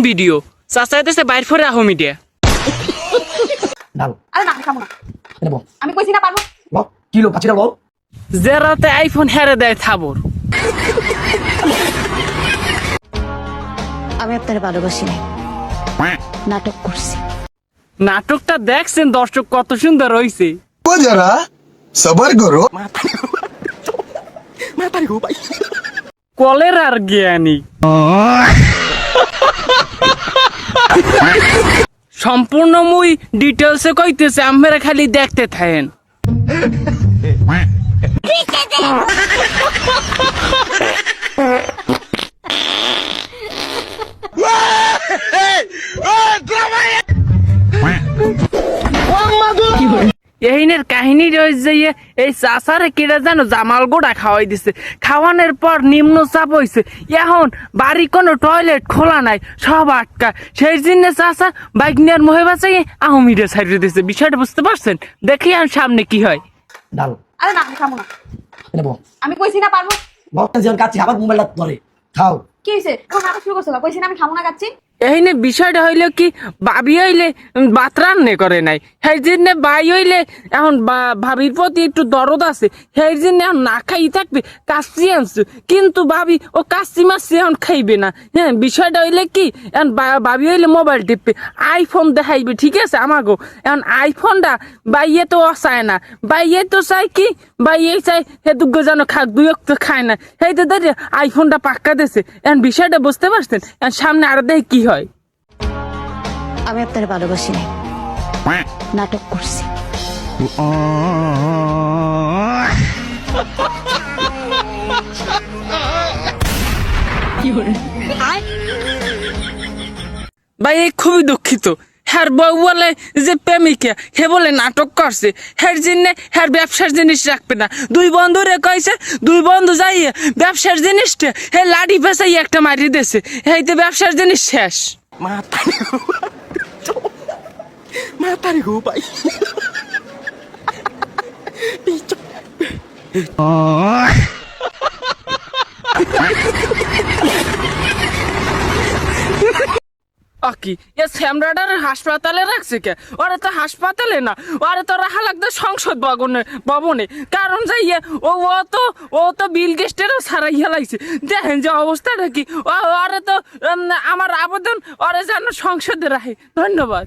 Video চাচাইতেছে বাইর ফরে আহো মিডিয়া আরে না খাবো না আমি কইছি না পারবো কি লোক আছে বল যে রাতে আইফোন হেরে দেয় থাবর। আমি আপনার ভালোবাসি নাই, নাটক করছি। নাটকটা দেখছেন দর্শক কত সুন্দর হইছে। ও যারা সবার করো কলের আর জ্ঞানী সম্পূর্ণ মুই ডিটেলসে কইতেছে আমরা খালি দেখতে থাকেন। এইনের কাহিনী রয়েছে এই চাচারে কিরা জানো জামাল গোড়া খাওয়াই দিছে, খাওয়ানোর পর নিম্ন চাপ হয়েছে, এখন বাড়ি কোনো টয়লেট খোলা নাই, সব আটকা। সেই জন্য চাচা বাইক নেওয়ার মোহে বাঁচাই আহমিরে ছাড়িয়ে দিছে। বিষয়টা বুঝতে পারছেন? দেখি আর সামনে কি হয়। আরে না খাবো না আমি কইছি না পারবো আবার মোবাইলটা ধরে খাও কি হইছে কোন নাটক শুরু করছো কইছি না আমি খাবো না খাচ্ছি। এইনে বিষয়টা হইলো কি, ভাবি হইলে ভাত রান্নে করে নাই, সেই জন্য ভাই হইলে এখন ভাবির প্রতি একটু দরদ আছে, সেই জন্য এখন না খাই থাকবে কাচ্চি আনছো, কিন্তু ভাবি ও কাচ্চি মাছছি এখন খাইবে না। হ্যাঁ, বিষয়টা হইলে কি, এখন ভাবি হইলে মোবাইল টিপবে, আইফোন দেখাইবে, ঠিক আছে আমাগো। এখন আইফোনটা বাইয়ে তো চায় না, বাইয়ে তো চাই কি, বাইয়ে চাই হে দুগ্গ যেন খাক, দুই তো খায় না, সেই তো দাঁড়িয়ে আইফোনটা পাক্কা দিয়েছে। এখন বিষয়টা বুঝতে পারছেন? এখন সামনে আরো দেখি কি হয়। আমি আপনার ভালোবাসি নাই, নাটক করছি। ভাই এই খুবই দুঃখিত, হ্যার বউ বলে যে প্রেমিকা, হে বলে নাটক করছে, হ্যার জন্য হ্যার ব্যবসার জিনিস রাখবে না। দুই বন্ধুরে কইছে, দুই বন্ধু যাইয়ে ব্যবসার জিনিসটা হে লাড়ি পেঁচাই একটা মারি দিয়েছে, হেইতে ব্যবসার জিনিস শেষ। শ্যামরাডার হাসপাতালে রাখছে কে? ওরা তো হাসপাতালে না, ওরা তো রাখা লাগতো সংসদ ভবনে। কারণ যাইয়া ও তো বিল গেস্টেরও ছাড়াইয়া লাগছে। দেখেন যে অবস্থাটা কি। ওরা তো আমার আবেদন ওরা যেন সংসদে রাখে। ধন্যবাদ।